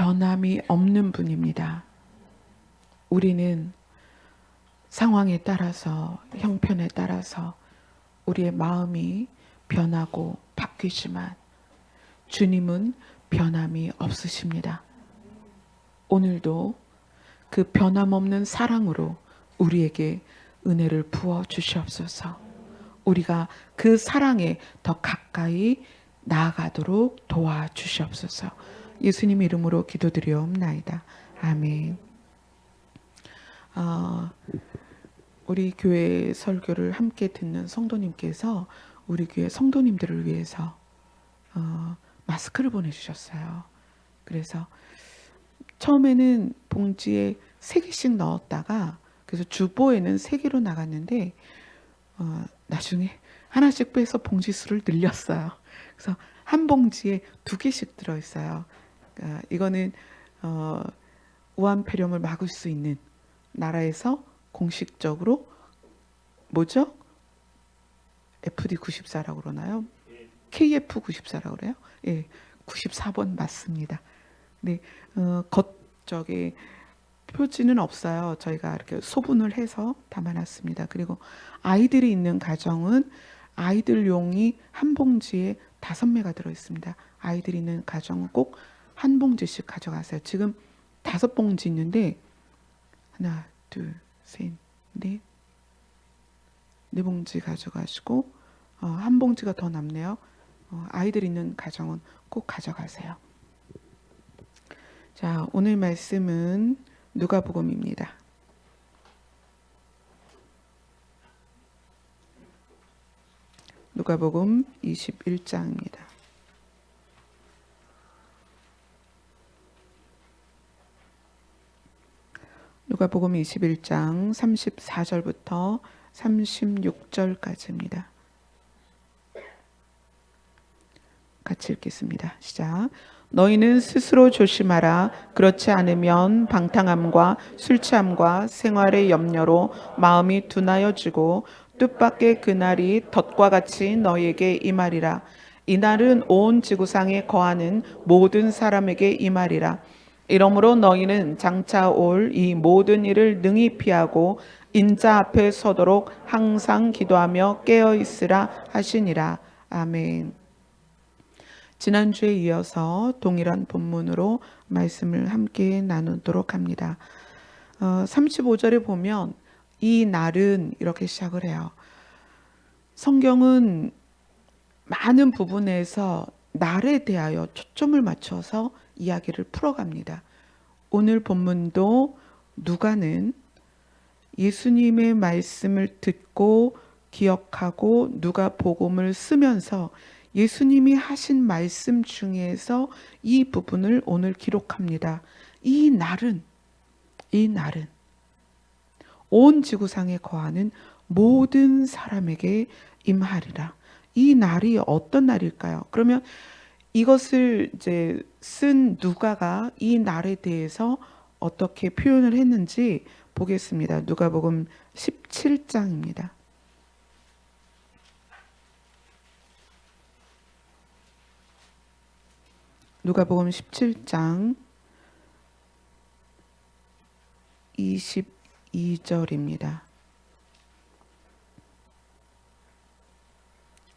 변함이 없는 분입니다. 우리는 상황에 따라서, 형편에 따라서 우리의 마음이 변하고 바뀌지만 주님은 변함이 없으십니다. 오늘도 그 변함없는 사랑으로 우리에게 은혜를 부어 주시옵소서. 우리가 그 사랑에 더 가까이 나아가도록 도와주시옵소서. 예수님 이름으로 기도드리옵나이다. 아멘. 우리 교회 설교를 함께 듣는 성도님께서 우리 교회 성도님들을 위해서 마스크를 보내주셨어요. 그래서 처음에는 봉지에 3개씩 넣었다가 그래서 주보에는 3개로 나갔는데 나중에 하나씩 빼서 봉지 수를 늘렸어요. 그래서 한 봉지에 2개씩 들어있어요. 그러니까 이거는 우한폐렴을 막을 수 있는 나라에서 공식적으로 뭐죠? FD94라고 그러나요? KF94라고 그래요? 예, 94번 맞습니다. 네, 저기 표지는 없어요. 저희가 이렇게 소분을 해서 담아놨습니다. 그리고 아이들이 있는 가정은 아이들용이 한 봉지에 5매가 들어있습니다. 아이들이 있는 가정은 꼭 한 봉지씩 가져가세요. 지금 5봉지 있는데 하나, 둘, 셋, 넷, 4봉지 가져가시고 한 봉지가 더 남네요. 아이들 있는 가정은 꼭 가져가세요. 자, 오늘 말씀은 누가복음입니다. 누가복음 21장입니다. 누가복음 21장 34절부터 36절까지입니다. 같이 읽겠습니다. 시작. 너희는 스스로 조심하라. 그렇지 않으면 방탕함과 술 취함과 생활의 염려로 마음이 둔하여지고 뜻밖의 그날이 덫과 같이 너희에게 임하리라. 이날은 온 지구상에 거하는 모든 사람에게 임하리라. 이러므로 너희는 장차 올 이 모든 일을 능히 피하고 인자 앞에 서도록 항상 기도하며 깨어 있으라 하시니라. 아멘. 지난주에 이어서 동일한 본문으로 말씀을 함께 나누도록 합니다. 35절에 보면 이 날은 이렇게 시작을 해요. 성경은 많은 부분에서 날에 대하여 초점을 맞춰서 이야기를 풀어갑니다. 오늘 본문도 누가는 예수님의 말씀을 듣고 기억하고 누가복음을 쓰면서 예수님이 하신 말씀 중에서 이 부분을 오늘 기록합니다. 이 날은 온 지구상에 거하는 모든 사람에게 임하리라. 이 날이 어떤 날일까요? 그러면 이것을 이제 쓴 누가가 이 날에 대해서 어떻게 표현을 했는지 보겠습니다. 누가복음 17장입니다. 누가복음 17장 22절입니다.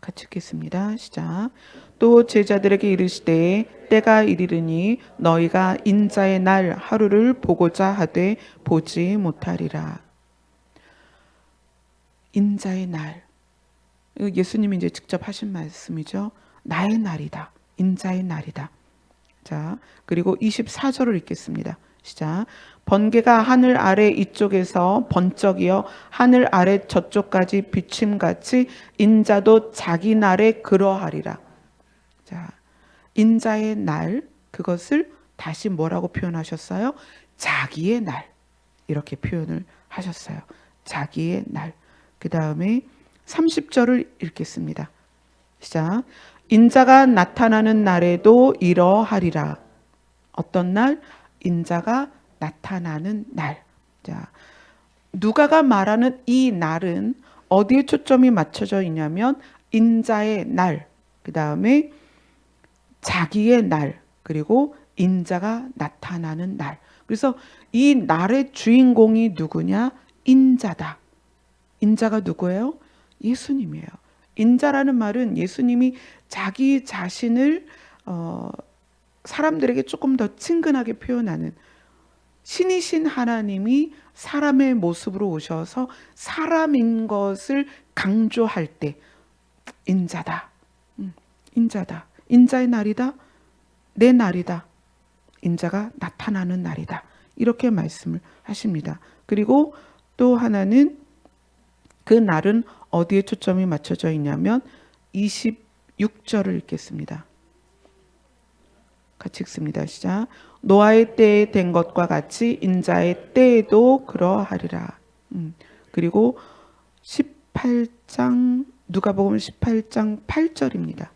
같이 읽겠습니다. 시작. 또 제자들에게 이르시되 때가 이르리니 너희가 인자의 날 하루를 보고자 하되 보지 못하리라. 인자의 날. 예수님이 이제 직접 하신 말씀이죠. 나의 날이다. 인자의 날이다. 자, 그리고 24절을 읽겠습니다. 시작. 번개가 하늘 아래 이쪽에서 번쩍이어 하늘 아래 저쪽까지 비침같이 인자도 자기 날에 그러하리라. 자, 인자의 날, 그것을 다시 뭐라고 표현하셨어요? 자기의 날, 이렇게 표현을 하셨어요. 자기의 날. 그 다음에 30절을 읽겠습니다. 시작. 인자가 나타나는 날에도 이러하리라. 어떤 날? 인자가 나타나는 날. 자, 누가가 말하는 이 날은 어디에 초점이 맞춰져 있냐면 인자의 날, 그 다음에 자기의 날, 그리고 인자가 나타나는 날. 그래서 이 날의 주인공이 누구냐? 인자다. 인자가 누구예요? 예수님이에요. 인자라는 말은 예수님이 자기 자신을 사람들에게 조금 더 친근하게 표현하는, 신이신 하나님이 사람의 모습으로 오셔서 사람인 것을 강조할 때 인자다. 인자다. 인자의 날이다. 내 날이다. 인자가 나타나는 날이다. 이렇게 말씀을 하십니다. 그리고 또 하나는 그 날은 어디에 초점이 맞춰져 있냐면 26절을 읽겠습니다. 같이 읽습니다. 시작. 노아의 때에 된 것과 같이 인자의 때에도 그러하리라. 그리고 18장 누가복음 18장 8절입니다.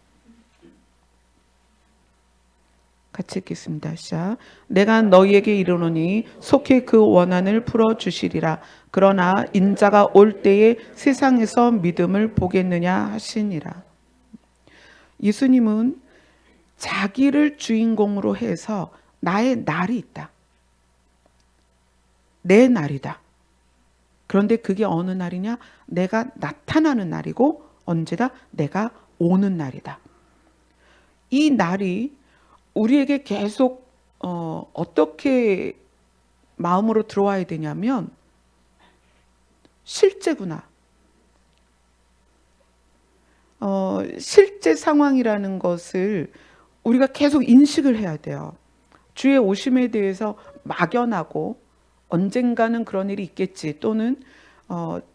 같이 읽겠습니다. 시작. 내가 너희에게 이르노니 속히 그 원한을 풀어주시리라. 그러나 인자가 올 때에 세상에서 믿음을 보겠느냐 하시니라. 예수님은 자기를 주인공으로 해서 나의 날이 있다. 내 날이다. 그런데 그게 어느 날이냐? 내가 나타나는 날이고 언제다? 내가 오는 날이다. 이 날이 우리에게 계속 어떻게 마음으로 들어와야 되냐면 실제구나. 실제 상황이라는 것을 우리가 계속 인식을 해야 돼요. 주의 오심에 대해서 막연하고 언젠가는 그런 일이 있겠지, 또는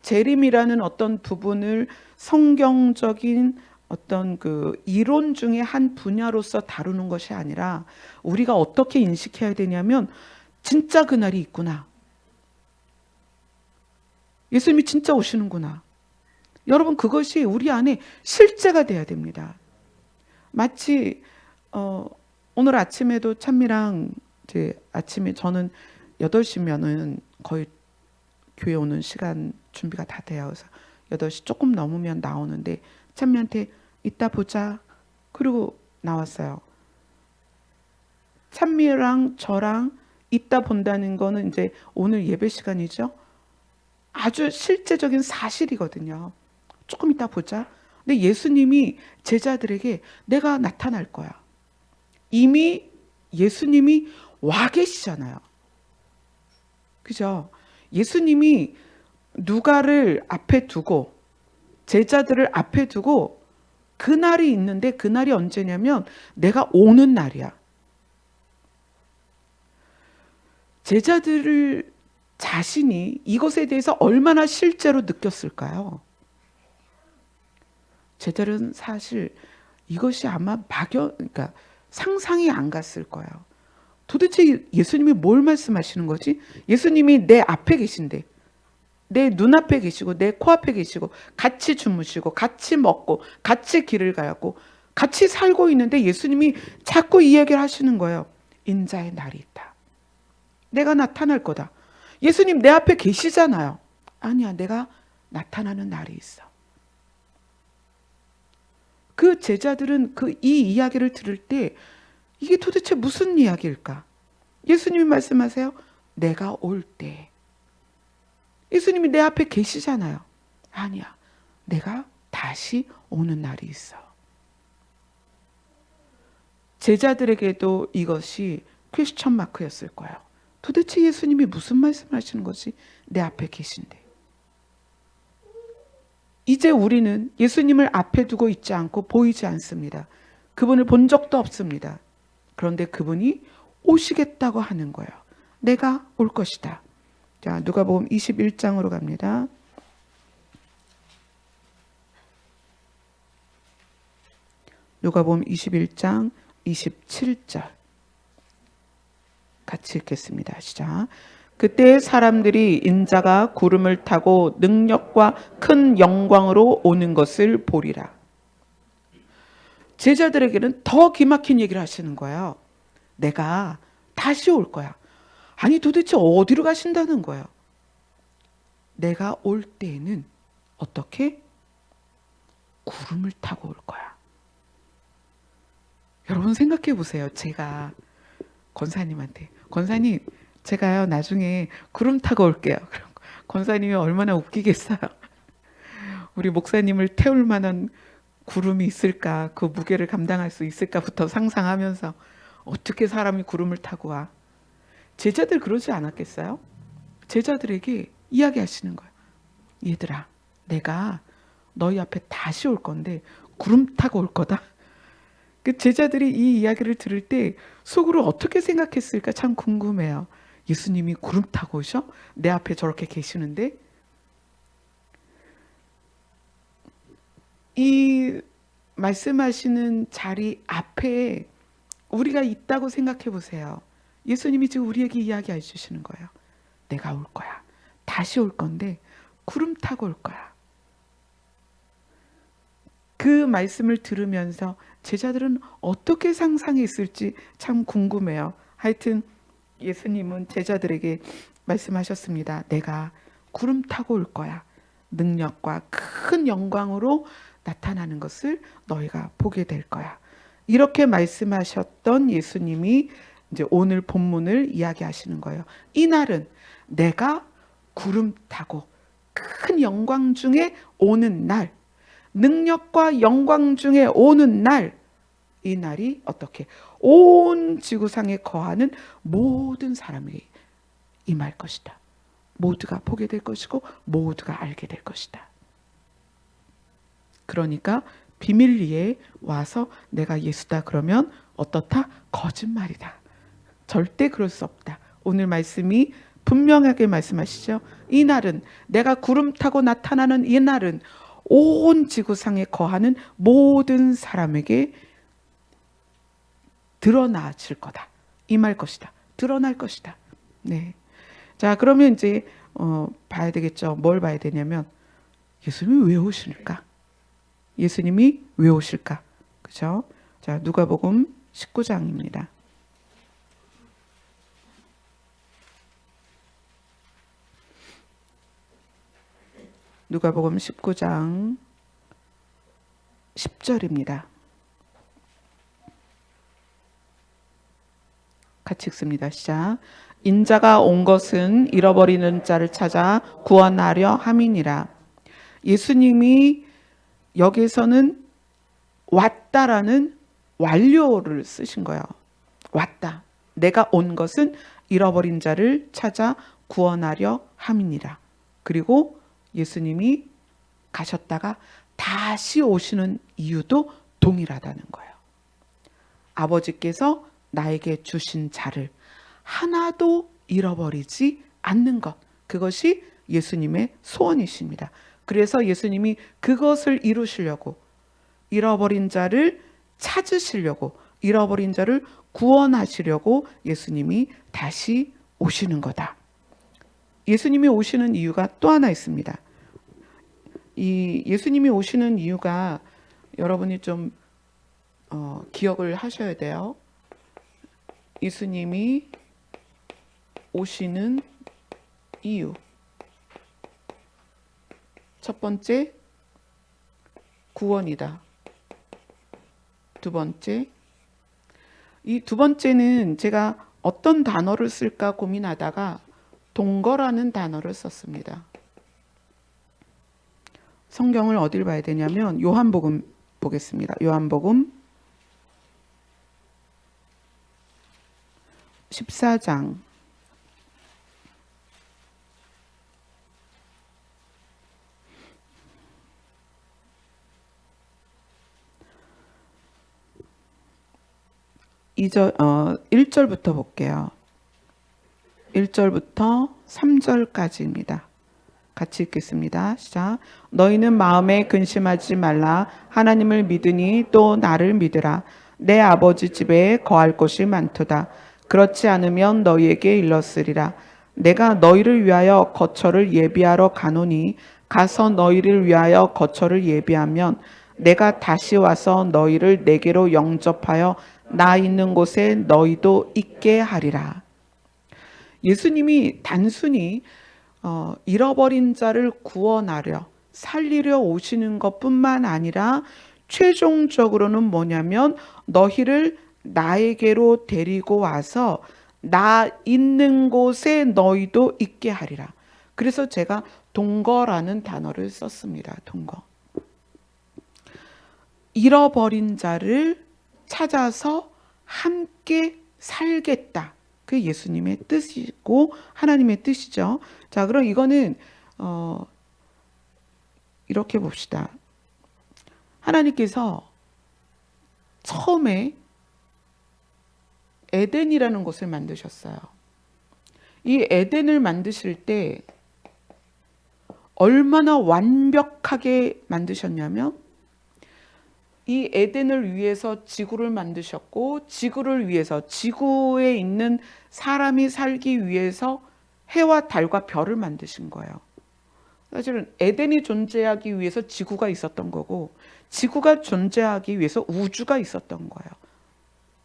재림이라는 어떤 부분을 성경적인 어떤 그 이론 중에 한 분야로서 다루는 것이 아니라 우리가 어떻게 인식해야 되냐면 진짜 그날이 있구나. 예수님이 진짜 오시는구나. 여러분, 그것이 우리 안에 실제가 돼야 됩니다. 마치 오늘 아침에도 찬미랑 이제 아침에 저는 8시면은 거의 교회 오는 시간 준비가 다 돼요. 그래서 8시 조금 넘으면 나오는데 찬미한테 이따 보자. 그리고 나왔어요. 찬미랑 저랑 이따 본다는 거는 이제 오늘 예배 시간이죠. 아주 실제적인 사실이거든요. 조금 이따 보자. 근데 예수님이 제자들에게 내가 나타날 거야. 이미 예수님이 와 계시잖아요. 그죠? 예수님이 누가를 앞에 두고 제자들을 앞에 두고 그날이 있는데, 그날이 언제냐면 내가 오는 날이야. 제자들 자신이 이것에 대해서 얼마나 실제로 느꼈을까요? 제자들은 사실 이것이 아마 그러니까 상상이 안 갔을 거예요. 도대체 예수님이 뭘 말씀하시는 거지? 예수님이 내 앞에 계신데, 내 눈앞에 계시고 내 코앞에 계시고 같이 주무시고 같이 먹고 같이 길을 가고 같이 살고 있는데 예수님이 자꾸 이 얘기를 하시는 거예요. 인자의 날이 있다. 내가 나타날 거다. 예수님 내 앞에 계시잖아요. 아니야, 내가 나타나는 날이 있어. 그 제자들은 이 이야기를 들을 때 이게 도대체 무슨 이야기일까? 예수님이 말씀하세요. 내가 올 때. 예수님이 내 앞에 계시잖아요. 아니야, 내가 다시 오는 날이 있어. 제자들에게도 이것이 퀘스천 마크였을 거예요. 도대체 예수님이 무슨 말씀하시는 거지? 내 앞에 계신데. 이제 우리는 예수님을 앞에 두고 있지 않고 보이지 않습니다. 그분을 본 적도 없습니다. 그런데 그분이 오시겠다고 하는 거예요. 내가 올 것이다. 자, 누가복음 21장으로 갑니다. 누가복음 21장 27절 같이 읽겠습니다. 시작. 그때 사람들이 인자가 구름을 타고 능력과 큰 영광으로 오는 것을 보리라. 제자들에게는 더 기막힌 얘기를 하시는 거예요. 내가 다시 올 거야. 아니, 도대체 어디로 가신다는 거예요? 내가 올 때에는 어떻게? 구름을 타고 올 거야. 여러분 생각해 보세요. 제가 권사님한테, 권사님 제가요 나중에 구름 타고 올게요. 그럼 권사님이 얼마나 웃기겠어요. 우리 목사님을 태울 만한 구름이 있을까, 그 무게를 감당할 수 있을까부터 상상하면서 어떻게 사람이 구름을 타고 와. 제자들 그러지 않았겠어요? 제자들에게 이야기하시는 거예요. 얘들아, 내가 너희 앞에 다시 올 건데 구름 타고 올 거다. 그 제자들이 이 이야기를 들을 때 속으로 어떻게 생각했을까 참 궁금해요. 예수님이 구름 타고 오셔? 내 앞에 저렇게 계시는데? 이 말씀하시는 자리 앞에 우리가 있다고 생각해 보세요. 예수님이 지금 우리에게 이야기해 주시는 거예요. 내가 올 거야. 다시 올 건데 구름 타고 올 거야. 그 말씀을 들으면서 제자들은 어떻게 상상했을지 참 궁금해요. 하여튼 예수님은 제자들에게 말씀하셨습니다. 내가 구름 타고 올 거야. 능력과 큰 영광으로 나타나는 것을 너희가 보게 될 거야. 이렇게 말씀하셨던 예수님이 이제 오늘 본문을 이야기하시는 거예요. 이날은 내가 구름 타고 큰 영광 중에 오는 날, 능력과 영광 중에 오는 날, 이 날이 어떻게 온 지구상에 거하는 모든 사람에게 임할 것이다. 모두가 보게 될 것이고 모두가 알게 될 것이다. 그러니까 비밀리에 와서 내가 예수다 그러면 어떻다? 거짓말이다. 절대 그럴 수 없다. 오늘 말씀이 분명하게 말씀하시죠. 이 날은, 내가 구름 타고 나타나는 이 날은 온 지구상에 거하는 모든 사람에게 드러나질 거다. 임할 것이다. 드러날 것이다. 네. 자, 그러면 이제 봐야 되겠죠. 뭘 봐야 되냐면 예수님이 왜 오실까? 예수님이 왜 오실까? 그죠? 자, 누가복음 19장입니다. 누가복음 19장 10절입니다. 같이 읽습니다. 시작. 인자가 온 것은 잃어버리는 자를 찾아 구원하려 함이니라. 예수님이 여기서는 왔다라는 완료를 쓰신 거예요. 왔다. 내가 온 것은 잃어버린 자를 찾아 구원하려 함이니라. 그리고 예수님이 가셨다가 다시 오시는 이유도 동일하다는 거예요. 아버지께서 나에게 주신 자를 하나도 잃어버리지 않는 것. 그것이 예수님의 소원이십니다. 그래서 예수님이 그것을 이루시려고, 잃어버린 자를 찾으시려고, 잃어버린 자를 구원하시려고 예수님이 다시 오시는 거다. 예수님이 오시는 이유가 또 하나 있습니다. 이 예수님이 오시는 이유가 여러분이 좀 기억을 하셔야 돼요. 예수님이 오시는 이유. 첫 번째, 구원이다. 두 번째, 이 두 번째는 제가 어떤 단어를 쓸까 고민하다가 동거라는 단어를 썼습니다. 성경을 어딜 봐야 되냐면 요한복음 보겠습니다. 요한복음 14장 1절부터 볼게요. 1절부터 3절까지입니다. 같이 읽겠습니다. 시작. 너희는 마음에 근심하지 말라. 하나님을 믿으니 또 나를 믿으라. 내 아버지 집에 거할 곳이 많도다. 그렇지 않으면 너희에게 일렀으리라. 내가 너희를 위하여 거처를 예비하러 가노니 가서 너희를 위하여 거처를 예비하면 내가 다시 와서 너희를 내게로 영접하여 나 있는 곳에 너희도 있게 하리라. 예수님이 단순히 잃어버린 자를 구원하려 살리려 오시는 것뿐만 아니라 최종적으로는 뭐냐면 너희를 나에게로 데리고 와서 나 있는 곳에 너희도 있게 하리라. 그래서 제가 동거라는 단어를 썼습니다. 동거. 잃어버린 자를 찾아서 함께 살겠다. 그 예수님의 뜻이고 하나님의 뜻이죠. 자, 그럼 이거는 이렇게 봅시다. 하나님께서 처음에 에덴이라는 곳을 만드셨어요. 이 에덴을 만드실 때 얼마나 완벽하게 만드셨냐면 이 에덴을 위해서 지구를 만드셨고 지구를 위해서 지구에 있는 사람이 살기 위해서 해와 달과 별을 만드신 거예요. 사실은 에덴이 존재하기 위해서 지구가 있었던 거고 지구가 존재하기 위해서 우주가 있었던 거예요.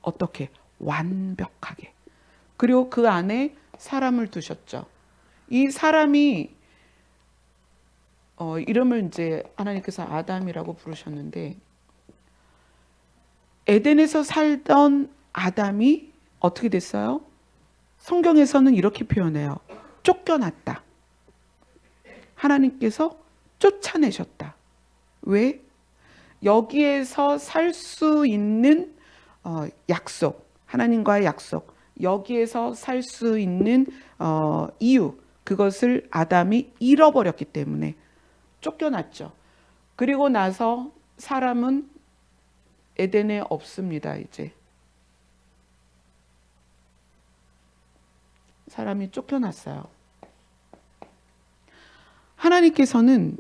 어떻게? 완벽하게. 그리고 그 안에 사람을 두셨죠. 이 사람이 이름을 이제 하나님께서 아담이라고 부르셨는데 에덴에서 살던 아담이 어떻게 됐어요? 성경에서는 이렇게 표현해요. 쫓겨났다. 하나님께서 쫓아내셨다. 왜? 여기에서 살 수 있는 약속, 하나님과의 약속, 여기에서 살 수 있는 이유, 그것을 아담이 잃어버렸기 때문에 쫓겨났죠. 그리고 나서 사람은 에덴에 없습니다. 이제 사람이 쫓겨났어요. 하나님께서는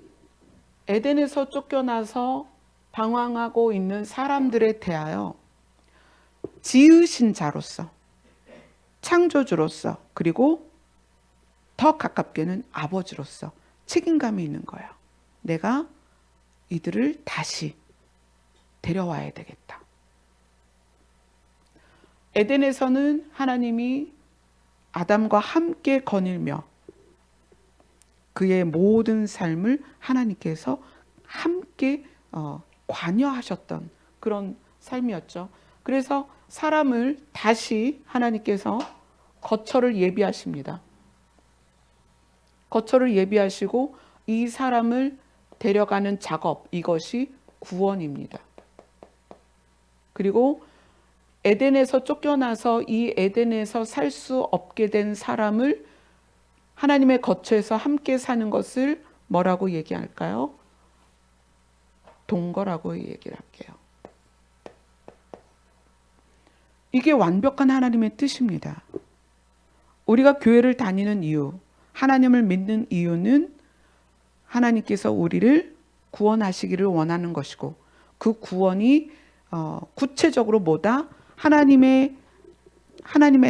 에덴에서 쫓겨나서 방황하고 있는 사람들에 대하여 지으신 자로서, 창조주로서, 그리고 더 가깝게는 아버지로서 책임감이 있는 거예요. 내가 이들을 다시 데려와야 되겠다. 에덴에서는 하나님이 아담과 함께 거닐며 그의 모든 삶을 하나님께서 함께 관여하셨던 그런 삶이었죠. 그래서 사람을 다시 하나님께서 거처를 예비하십니다. 거처를 예비하시고 이 사람을 데려가는 작업, 이것이 구원입니다. 그리고 에덴에서 쫓겨나서 이 에덴에서 살 수 없게 된 사람을 하나님의 거처에서 함께 사는 것을 뭐라고 얘기할까요? 동거라고 얘기를 할게요. 이게 완벽한 하나님의 뜻입니다. 우리가 교회를 다니는 이유, 하나님을 믿는 이유는 하나님께서 우리를 구원하시기를 원하는 것이고 그 구원이 구체적으로 뭐다? 하나님의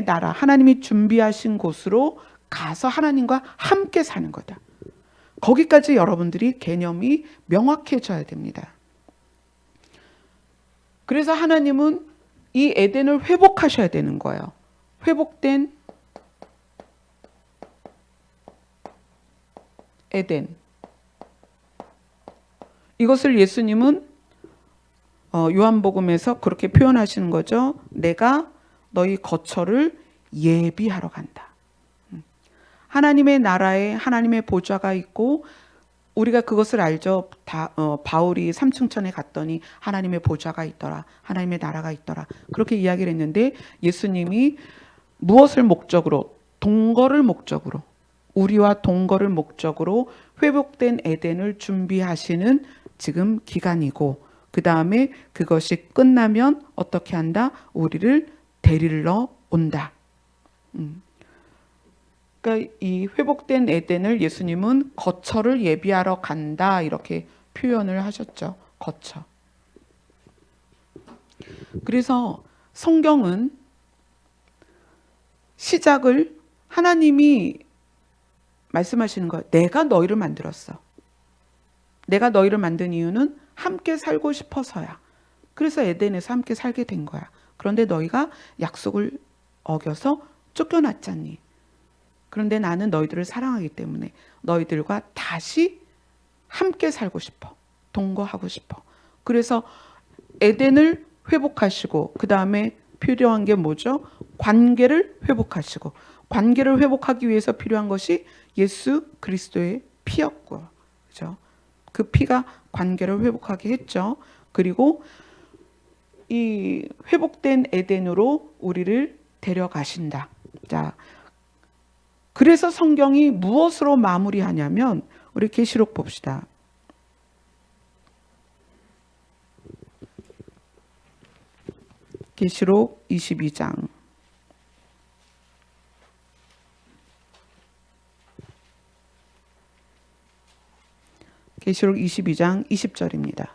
나라, 하나님이 준비하신 곳으로 가서 하나님과 함께 사는 거다. 거기까지 여러분들이 개념이 명확해져야 됩니다. 그래서 하나님은 이 에덴을 회복하셔야 되는 거예요. 회복된 에덴. 이것을 예수님은 요한복음에서 그렇게 표현하시는 거죠. 내가 너희 거처를 예비하러 간다. 하나님의 나라에 하나님의 보좌가 있고 우리가 그것을 알죠. 바울이 삼층천에 갔더니 하나님의 보좌가 있더라. 하나님의 나라가 있더라. 그렇게 이야기를 했는데 예수님이 무엇을 목적으로? 동거를 목적으로. 우리와 동거를 목적으로 회복된 에덴을 준비하시는 지금 기간이고 그 다음에 그것이 끝나면 어떻게 한다? 우리를 데리러 온다. 그러니까 이 회복된 에덴을 예수님은 거처를 예비하러 간다 이렇게 표현을 하셨죠. 거처. 그래서 성경은 시작을 하나님이 말씀하시는 거예요. 내가 너희를 만들었어. 내가 너희를 만든 이유는 함께 살고 싶어서야. 그래서 에덴에서 함께 살게 된 거야. 그런데 너희가 약속을 어겨서 쫓겨났잖니. 그런데 나는 너희들을 사랑하기 때문에 너희들과 다시 함께 살고 싶어. 동거하고 싶어. 그래서 에덴을 회복하시고 그 다음에 필요한 게 뭐죠? 관계를 회복하시고, 관계를 회복하기 위해서 필요한 것이 예수 그리스도의 피였고요. 그죠? 그 피가 관계를 회복하게 했죠. 그리고 이 회복된 에덴으로 우리를 데려가신다. 자, 그래서 성경이 무엇으로 마무리하냐면, 우리 계시록 봅시다. 계시록 22장. 계시록 22장 20절입니다.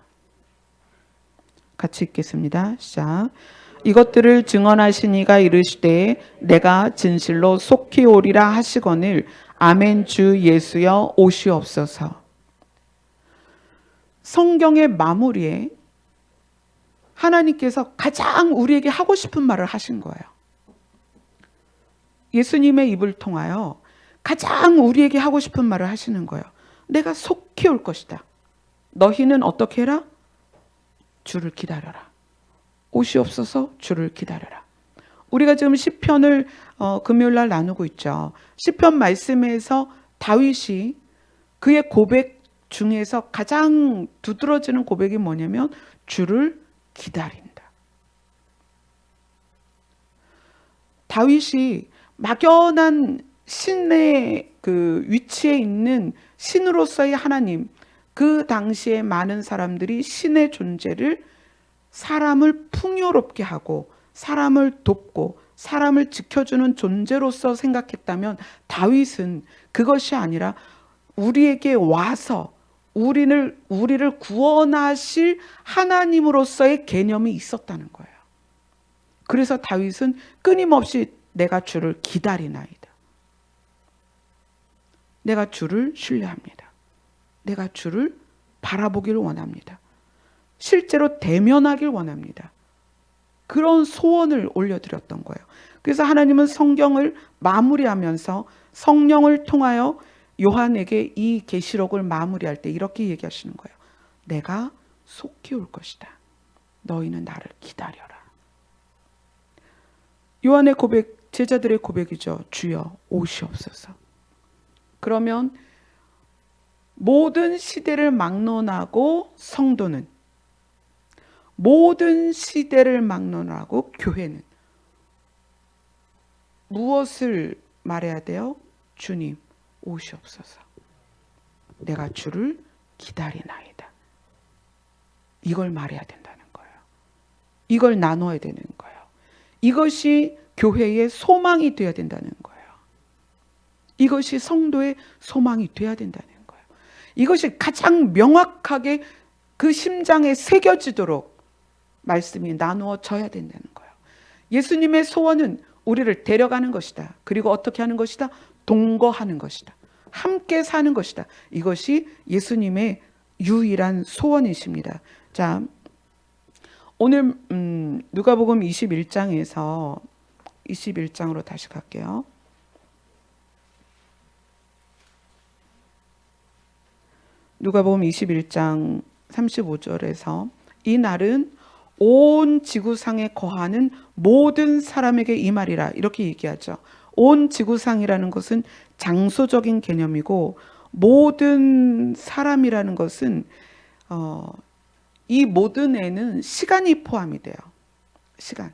같이 읽겠습니다. 시작. 이것들을 증언하신 이가 이르시되 내가 진실로 속히 오리라 하시거늘 아멘 주 예수여 오시옵소서. 성경의 마무리에 하나님께서 가장 우리에게 하고 싶은 말을 하신 거예요. 예수님의 입을 통하여 가장 우리에게 하고 싶은 말을 하시는 거예요. 내가 속히 올 것이다. 너희는 어떻게 해라? 주를 기다려라. 오시옵소서. 주를 기다려라. 우리가 지금 시편을 금요일 날 나누고 있죠. 시편 말씀에서 다윗이 그의 고백 중에서 가장 두드러지는 고백이 뭐냐면 주를 기다린다. 다윗이 막연한 신의 그 위치에 있는 신으로서의 하나님, 그 당시에 많은 사람들이 신의 존재를 사람을 풍요롭게 하고 사람을 돕고 사람을 지켜주는 존재로서 생각했다면, 다윗은 그것이 아니라 우리에게 와서 우리를 구원하실 하나님으로서의 개념이 있었다는 거예요. 그래서 다윗은 끊임없이 내가 주를 기다리나이다. 내가 주를 신뢰합니다. 내가 주를 바라보길 원합니다. 실제로 대면하길 원합니다. 그런 소원을 올려드렸던 거예요. 그래서 하나님은 성경을 마무리하면서 성령을 통하여 요한에게 이 계시록을 마무리할 때 이렇게 얘기하시는 거예요. 내가 속히 올 것이다. 너희는 나를 기다려라. 요한의 고백, 제자들의 고백이죠. 주여 오시옵소서. 그러면 모든 시대를 막론하고 성도는, 모든 시대를 막론하고 교회는 무엇을 말해야 돼요? 주님 오시옵소서. 내가 주를 기다리나이다. 이걸 말해야 된다는 거예요. 이걸 나눠야 되는 거예요. 이것이 교회의 소망이 되어야 된다는 거예요. 이것이 성도의 소망이 되어야 된다는 거예요. 이것이 가장 명확하게 그 심장에 새겨지도록 말씀이 나누어져야 된다는 거예요. 예수님의 소원은 우리를 데려가는 것이다. 그리고 어떻게 하는 것이다? 동거하는 것이다. 함께 사는 것이다. 이것이 예수님의 유일한 소원이십니다. 자, 오늘 누가복음 21장에서 21장으로 다시 갈게요. 누가복음 21장 35절에서 이 날은 온 지구상에 거하는 모든 사람에게 이 말이라, 이렇게 얘기하죠. 온 지구상이라는 것은 장소적인 개념이고, 모든 사람이라는 것은 이 모든에는 시간이 포함이 돼요. 시간.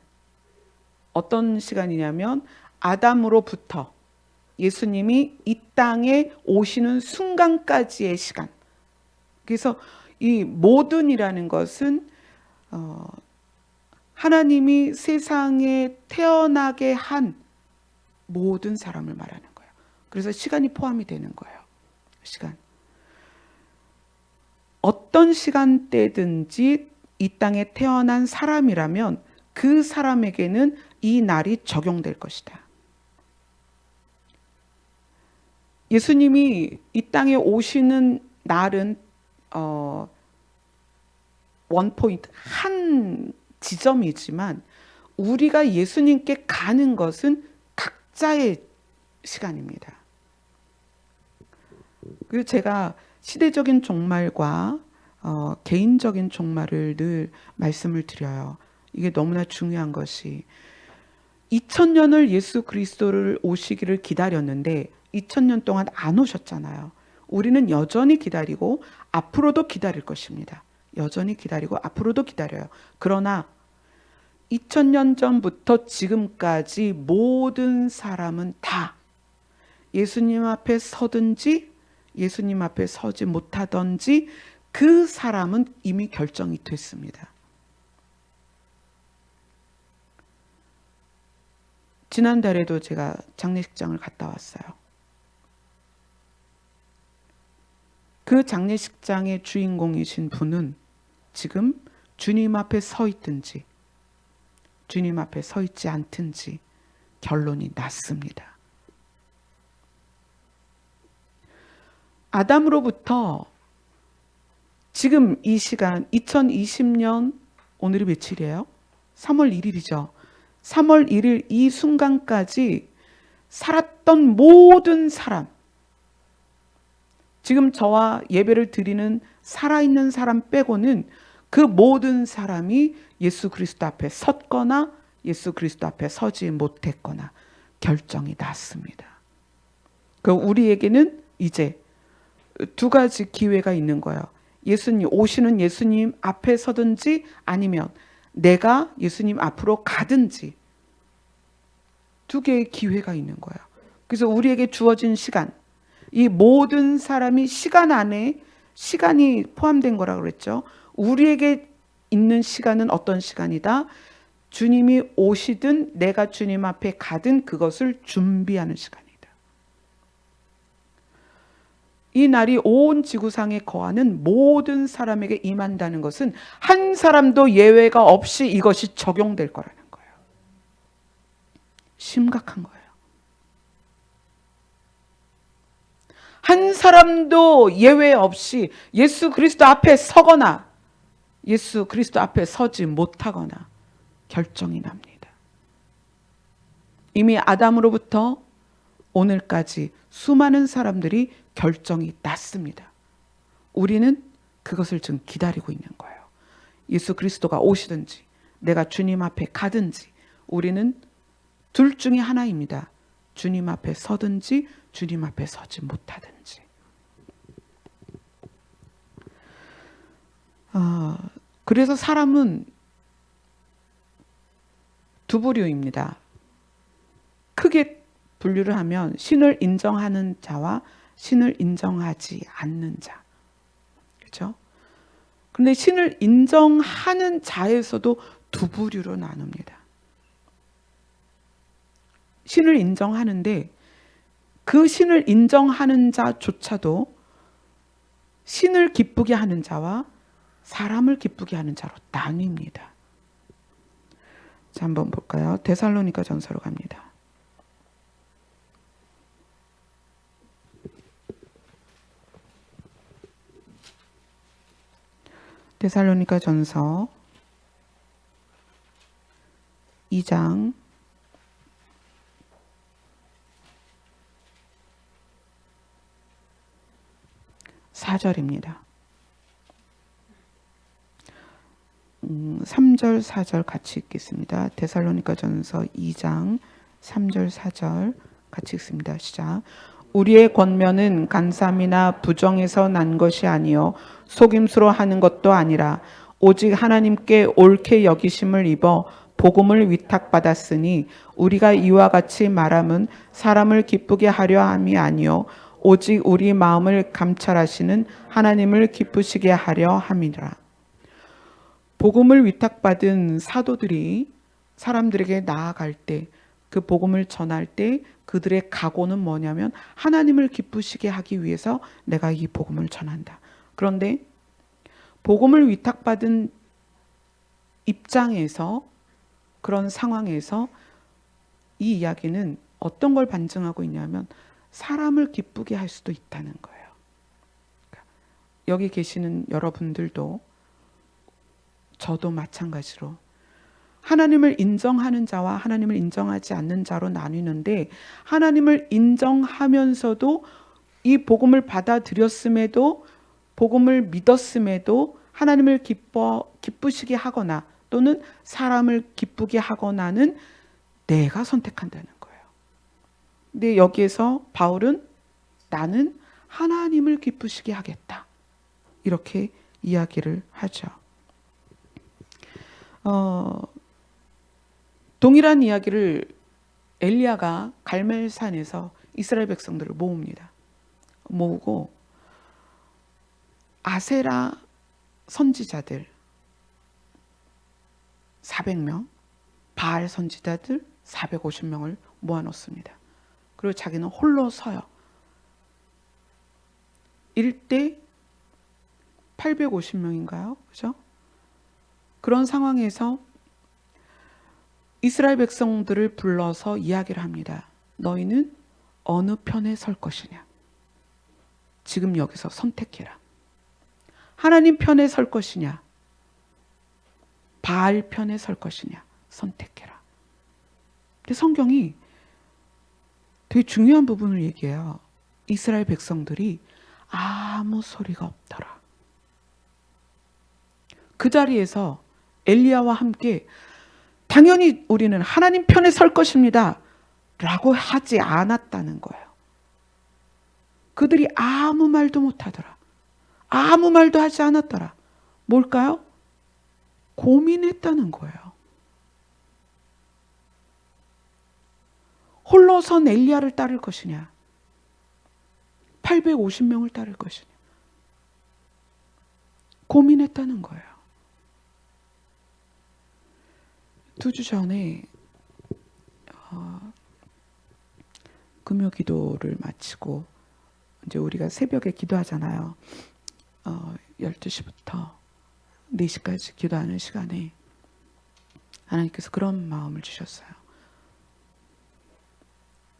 어떤 시간이냐면 아담으로부터 예수님이 이 땅에 오시는 순간까지의 시간. 그래서 이 모든이라는 것은 하나님이 세상에 태어나게 한 모든 사람을 말하는 거예요. 그래서 시간이 포함이 되는 거예요. 시간. 어떤 시간대든지 이 땅에 태어난 사람이라면 그 사람에게는 이 날이 적용될 것이다. 예수님이 이 땅에 오시는 날은 원포인트, 한 지점이지만 우리가 예수님께 가는 것은 각자의 시간입니다. 그리고 제가 시대적인 종말과 개인적인 종말을 늘 말씀을 드려요. 이게 너무나 중요한 것이 2000년을 예수 그리스도를 오시기를 기다렸는데 2000년 동안 안 오셨잖아요. 우리는 여전히 기다리고 앞으로도 기다릴 것입니다. 여전히 기다리고 앞으로도 기다려요. 그러나 2000년 전부터 지금까지 모든 사람은 다 예수님 앞에 서든지 예수님 앞에 서지 못하든지 그 사람은 이미 결정이 됐습니다. 지난달에도 제가 장례식장을 갔다 왔어요. 그 장례식장의 주인공이신 분은 지금 주님 앞에 서 있든지 주님 앞에 서 있지 않든지 결론이 났습니다. 아담으로부터 지금 이 시간 2020년 오늘이 며칠이에요? 3월 1일이죠. 3월 1일 이 순간까지 살았던 모든 사람, 지금 저와 예배를 드리는 살아있는 사람 빼고는 그 모든 사람이 예수 그리스도 앞에 섰거나 예수 그리스도 앞에 서지 못했거나 결정이 났습니다. 그 우리에게는 이제 두 가지 기회가 있는 거예요. 예수님 오시는 예수님 앞에 서든지 아니면 내가 예수님 앞으로 가든지 두 개의 기회가 있는 거예요. 그래서 우리에게 주어진 시간, 이 모든 사람이 시간 안에 시간이 포함된 거라고 그랬죠. 우리에게 있는 시간은 어떤 시간이다? 주님이 오시든 내가 주님 앞에 가든 그것을 준비하는 시간이다. 이 날이 온 지구상에 거하는 모든 사람에게 임한다는 것은 한 사람도 예외가 없이 이것이 적용될 거라는 거예요. 심각한 거예요. 한 사람도 예외 없이 예수 그리스도 앞에 서거나 예수 그리스도 앞에 서지 못하거나 결정이 납니다. 이미 아담으로부터 오늘까지 수많은 사람들이 결정이 났습니다. 우리는 그것을 지금 기다리고 있는 거예요. 예수 그리스도가 오시든지 내가 주님 앞에 가든지 우리는 둘 중에 하나입니다. 주님 앞에 서든지 주님 앞에 서지 못하든지. 그래서 사람은 두 부류입니다. 크게 분류를 하면 신을 인정하는 자와 신을 인정하지 않는 자. 그렇죠? 그런데 신을 인정하는 자에서도 두 부류로 나눕니다. 신을 인정하는데 그 신을 인정하는 자조차도 신을 기쁘게 하는 자와 사람을 기쁘게 하는 자로 나뉩니다. 자, 한번 볼까요? 데살로니가 전서로 갑니다. 데살로니가 전서 2장 4절입니다. 3절 4절 같이 읽겠습니다. 데살로니가 전서 2장 3절 4절 같이 읽습니다. 시작. 우리의 권면은 간삼이나 부정에서 난 것이 아니요 속임수로 하는 것도 아니라 오직 하나님께 옳게 여기심을 입어 복음을 위탁받았으니 우리가 이와 같이 말함은 사람을 기쁘게 하려 함이 아니요 오직 우리 마음을 감찰하시는 하나님을 기쁘시게 하려 함이라. 복음을 위탁받은 사도들이 사람들에게 나아갈 때 그 복음을 전할 때 그들의 각오는 뭐냐면 하나님을 기쁘시게 하기 위해서 내가 이 복음을 전한다. 그런데 복음을 위탁받은 입장에서 그런 상황에서 이 이야기는 어떤 걸 반증하고 있냐면 사람을 기쁘게 할 수도 있다는 거예요. 여기 계시는 여러분들도 저도 마찬가지로 하나님을 인정하는 자와 하나님을 인정하지 않는 자로 나뉘는데 하나님을 인정하면서도 이 복음을 받아들였음에도 복음을 믿었음에도 하나님을 기쁘시게 하거나 또는 사람을 기쁘게 하거나는 내가 선택한다는 거예요. 근데 여기에서 바울은 나는 하나님을 기쁘시게 하겠다, 이렇게 이야기를 하죠. 동일한 이야기를 엘리야가 갈멜산에서 이스라엘 백성들을 모읍니다. 모으고 아세라 선지자들 400명, 바알 선지자들 450명을 모아놓습니다. 그리고 자기는 홀로 서요. 일대 850명인가요? 그죠? 그런 상황에서 이스라엘 백성들을 불러서 이야기를 합니다. 너희는 어느 편에 설 것이냐? 지금 여기서 선택해라. 하나님 편에 설 것이냐? 바알 편에 설 것이냐? 선택해라. 근데 성경이 되게 중요한 부분을 얘기해요. 이스라엘 백성들이 아무 소리가 없더라. 그 자리에서 엘리야와 함께 당연히 우리는 하나님 편에 설 것입니다 라고 하지 않았다는 거예요. 그들이 아무 말도 못하더라. 아무 말도 하지 않았더라. 뭘까요? 고민했다는 거예요. 홀로 선 엘리야를 따를 것이냐, 850명을 따를 것이냐, 고민했다는 거예요. 2주 전에 금요 기도를 마치고 이제 우리가 새벽에 기도하잖아요. 12시부터 4시까지 기도하는 시간에 하나님께서 그런 마음을 주셨어요.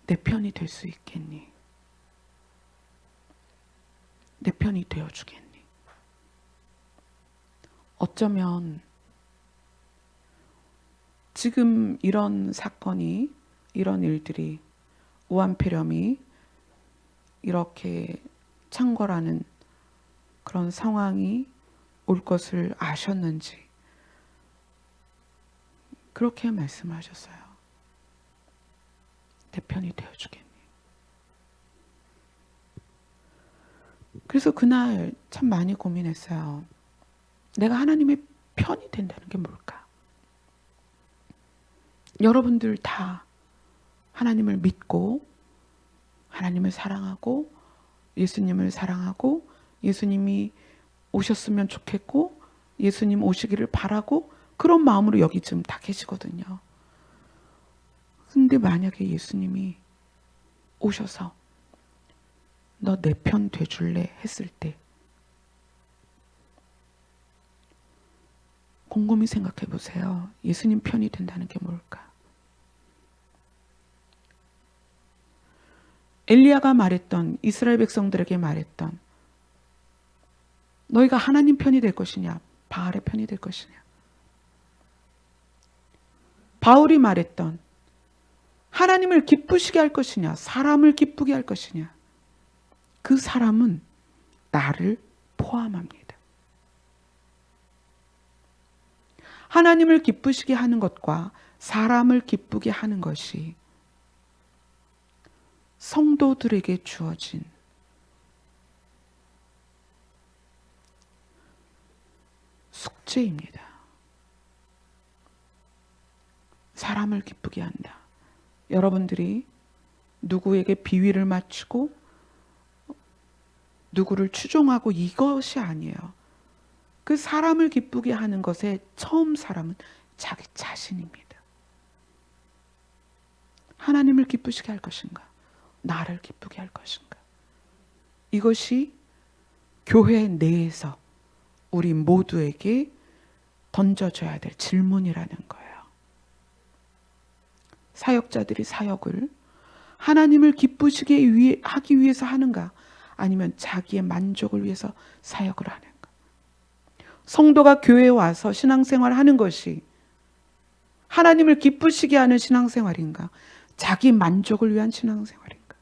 내 편이 될 수 있겠니? 내 편이 되어주겠니? 어쩌면 지금 이런 사건이, 이런 일들이, 우한폐렴이 이렇게 창궐하는 그런 상황이 올 것을 아셨는지 그렇게 말씀하셨어요. 내 편이 되어주겠니? 그래서 그날 참 많이 고민했어요. 내가 하나님의 편이 된다는 게 뭘까? 여러분들 다 하나님을 믿고 하나님을 사랑하고 예수님을 사랑하고 예수님이 오셨으면 좋겠고 예수님 오시기를 바라고 그런 마음으로 여기 지금 다 계시거든요. 근데 만약에 예수님이 오셔서 너 내 편 돼줄래 했을 때 곰곰이 생각해 보세요. 예수님 편이 된다는 게 뭘까? 엘리야가 말했던, 이스라엘 백성들에게 말했던, 너희가 하나님 편이 될 것이냐, 바알의 편이 될 것이냐. 바울이 말했던, 하나님을 기쁘시게 할 것이냐, 사람을 기쁘게 할 것이냐. 그 사람은 나를 포함합니다. 하나님을 기쁘시게 하는 것과 사람을 기쁘게 하는 것이 성도들에게 주어진 숙제입니다. 사람을 기쁘게 한다. 여러분들이 누구에게 비위를 맞추고 누구를 추종하고 이것이 아니에요. 그 사람을 기쁘게 하는 것의 처음 사람은 자기 자신입니다. 하나님을 기쁘시게 할 것인가? 나를 기쁘게 할 것인가? 이것이 교회 내에서 우리 모두에게 던져줘야 될 질문이라는 거예요. 사역자들이 사역을 하나님을 기쁘시게 하기 위해서 하는가? 아니면 자기의 만족을 위해서 사역을 하는가? 성도가 교회에 와서 신앙생활을 하는 것이 하나님을 기쁘시게 하는 신앙생활인가? 자기 만족을 위한 신앙생활인가?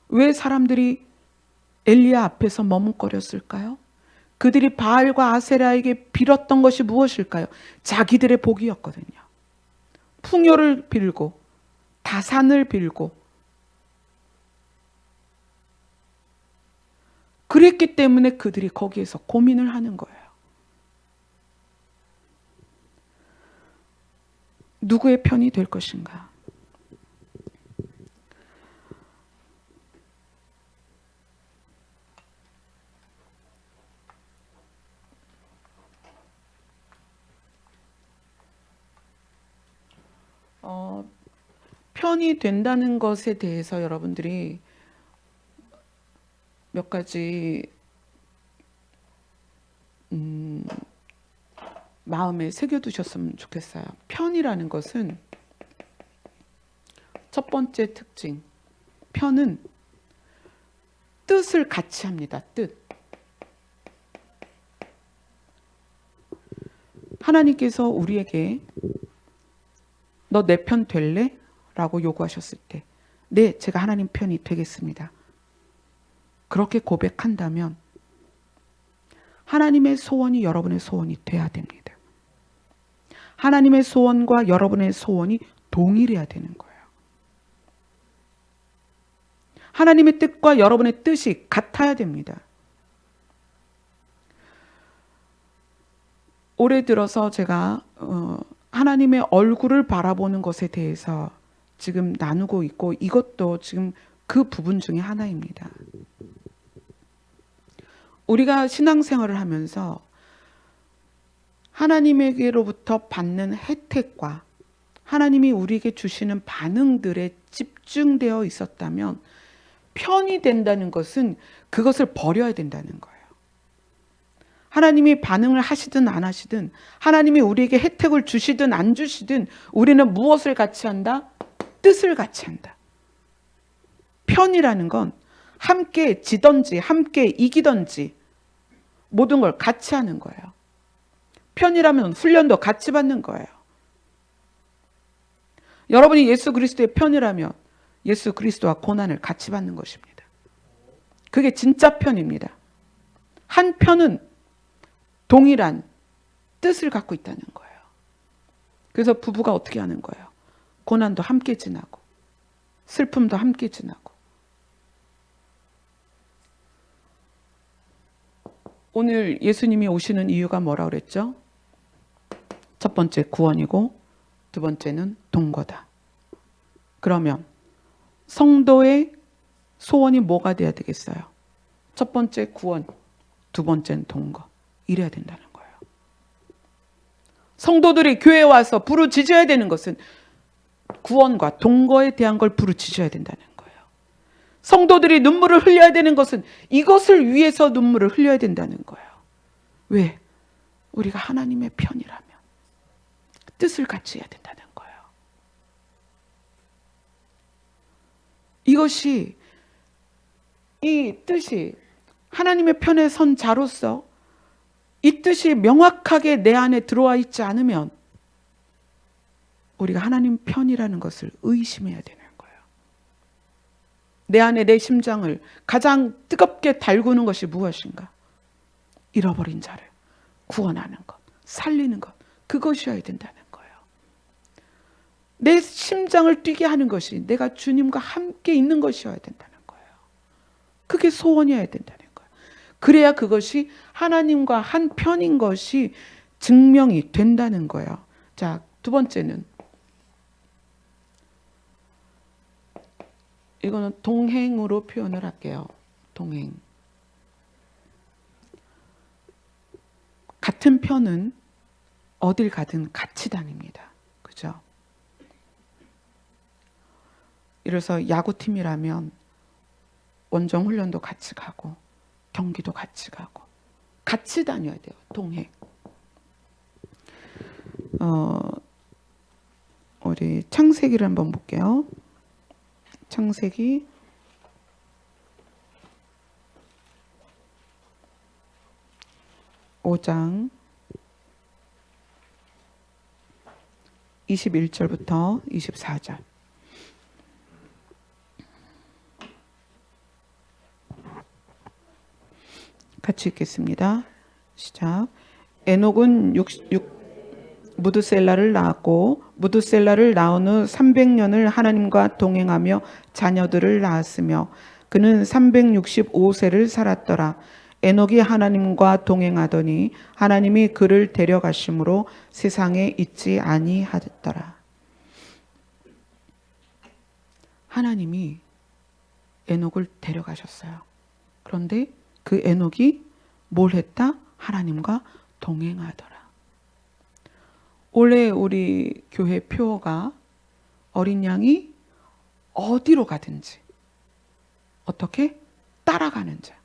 왜 사람들이 엘리야 앞에서 머뭇거렸을까요? 그들이 바알과 아세라에게 빌었던 것이 무엇일까요? 자기들의 복이었거든요. 풍요를 빌고 다산을 빌고 그랬기 때문에 그들이 거기에서 고민을 하는 거예요. 누구의 편이 될 것인가? 편이 된다는 것에 대해서 여러분들이 몇 가지 마음에 새겨두셨으면 좋겠어요. 편이라는 것은 첫 번째 특징, 편은 뜻을 같이 합니다. 뜻. 하나님께서 우리에게 너 내 편 될래? 라고 요구하셨을 때 네, 제가 하나님 편이 되겠습니다. 그렇게 고백한다면 하나님의 소원이 여러분의 소원이 돼야 됩니다. 하나님의 소원과 여러분의 소원이 동일해야 되는 거예요. 하나님의 뜻과 여러분의 뜻이 같아야 됩니다. 올해 들어서 제가 하나님의 얼굴을 바라보는 것에 대해서 지금 나누고 있고 이것도 지금 그 부분 중에 하나입니다. 우리가 신앙생활을 하면서 하나님에게로부터 받는 혜택과 하나님이 우리에게 주시는 반응들에 집중되어 있었다면 편이 된다는 것은 그것을 버려야 된다는 거예요. 하나님이 반응을 하시든 안 하시든 하나님이 우리에게 혜택을 주시든 안 주시든 우리는 무엇을 같이 한다? 뜻을 같이 한다. 편이라는 건 함께 지든지 함께 이기든지 모든 걸 같이 하는 거예요. 편이라면 훈련도 같이 받는 거예요. 여러분이 예수 그리스도의 편이라면 예수 그리스도와 고난을 같이 받는 것입니다. 그게 진짜 편입니다. 한 편은 동일한 뜻을 갖고 있다는 거예요. 그래서 부부가 어떻게 하는 거예요? 고난도 함께 지나고 슬픔도 함께 지나고. 오늘 예수님이 오시는 이유가 뭐라 그랬죠? 첫 번째 구원이고 두 번째는 동거다. 그러면 성도의 소원이 뭐가 돼야 되겠어요? 첫 번째 구원, 두 번째는 동거. 이래야 된다는 거예요. 성도들이 교회에 와서 부르짖어야 되는 것은 구원과 동거에 대한 걸 부르짖어야 된다는 거예요. 성도들이 눈물을 흘려야 되는 것은 이것을 위해서 눈물을 흘려야 된다는 거예요. 왜? 우리가 하나님의 편이라면 뜻을 같이 해야 된다는 거예요. 이것이 이 뜻이 하나님의 편에 선 자로서 이 뜻이 명확하게 내 안에 들어와 있지 않으면 우리가 하나님 편이라는 것을 의심해야 되는 거예요. 내 안에 내 심장을 가장 뜨겁게 달구는 것이 무엇인가? 잃어버린 자를 구원하는 것, 살리는 것, 그것이어야 된다는 거예요. 내 심장을 뛰게 하는 것이 내가 주님과 함께 있는 것이어야 된다는 거예요. 그게 소원이어야 된다는 거예요. 그래야 그것이 하나님과 한 편인 것이 증명이 된다는 거예요. 자, 두 번째는 이거는 동행으로 표현을 할게요. 동행. 같은 편은 어딜 가든 같이 다닙니다. 그죠? 이래서 야구팀이라면 원정 훈련도 같이 가고 경기도 같이 가고 같이 다녀야 돼요. 동행. 우리 창세기를 한번 볼게요. 창세기 5장 21절부터 24절. 같이 읽겠습니다. 시작. 에녹은 무드셀라를 낳았고 무드셀라를 낳은 후 300년을 하나님과 동행하며 자녀들을 낳았으며 그는 365세를 살았더라. 에녹이 하나님과 동행하더니 하나님이 그를 데려가심으로 세상에 있지 아니하였더라. 하나님이 에녹을 데려가셨어요. 그런데 그 에녹이 뭘 했다? 하나님과 동행하더라. 올해 우리 교회 표어가 어린 양이 어디로 가든지 어떻게 따라가는 자.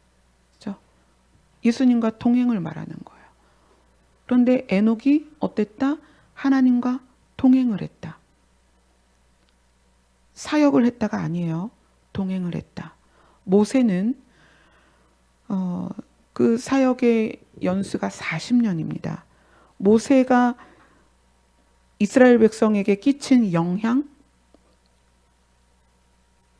그렇죠? 예수님과 동행을 말하는 거예요. 그런데 에녹이 어땠다? 하나님과 동행을 했다. 사역을 했다가 아니에요. 동행을 했다. 모세는 그 사역의 연수가 40년입니다. 모세가 이스라엘 백성에게 끼친 영향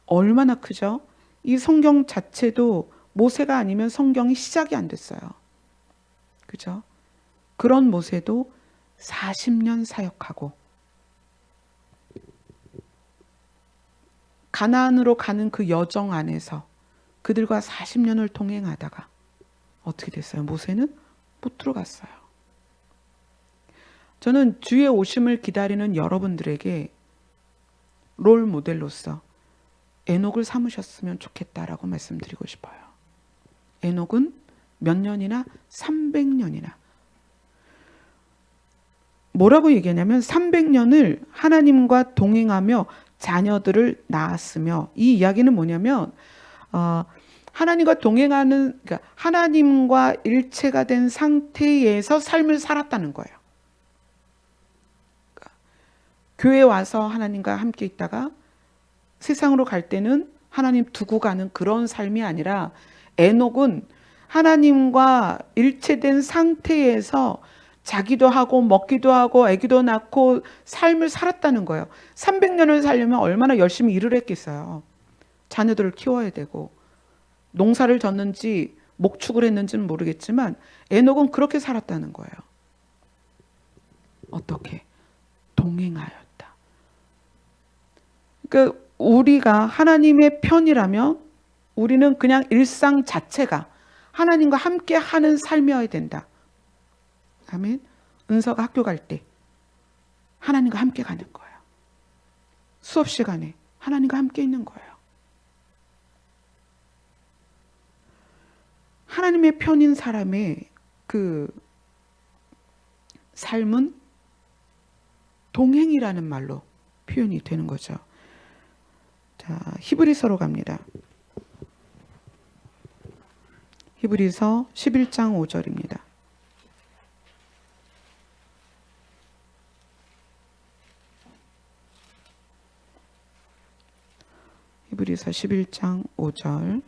얼마나 크죠? 이 성경 자체도 모세가 아니면 성경이 시작이 안 됐어요. 그죠? 그런 모세도 40년 사역하고 가나안으로 가는 그 여정 안에서 그들과 40년을 동행하다가 어떻게 됐어요? 모세는 못 들어갔어요. 저는 주의 오심을 기다리는 여러분들에게 롤 모델로서 에녹을 삼으셨으면 좋겠다라고 말씀드리고 싶어요. 에녹은 몇 년이나? 300년이나. 뭐라고 얘기하냐면 300년을 하나님과 동행하며 자녀들을 낳았으며, 이 이야기는 뭐냐면 하나님과 동행하는, 그러니까 하나님과 일체가 된 상태에서 삶을 살았다는 거예요. 교회에 와서 하나님과 함께 있다가 세상으로 갈 때는 하나님 두고 가는 그런 삶이 아니라 에녹은 하나님과 일체된 상태에서 자기도 하고 먹기도 하고 아기도 낳고 삶을 살았다는 거예요. 300년을 살려면 얼마나 열심히 일을 했겠어요. 자녀들을 키워야 되고 농사를 졌는지 목축을 했는지는 모르겠지만 에녹은 그렇게 살았다는 거예요. 어떻게? 동행하였다. 그러니까 우리가 하나님의 편이라면 우리는 그냥 일상 자체가 하나님과 함께 하는 삶이어야 된다. 아멘. 은서가 학교 갈 때 하나님과 함께 가는 거예요. 수업 시간에 하나님과 함께 있는 거예요. 하나님의 편인 사람의 그 삶은 동행이라는 말로 표현이 되는 거죠. 자, 히브리서로 갑니다. 히브리서 11장 5절입니다. 히브리서 11장 5절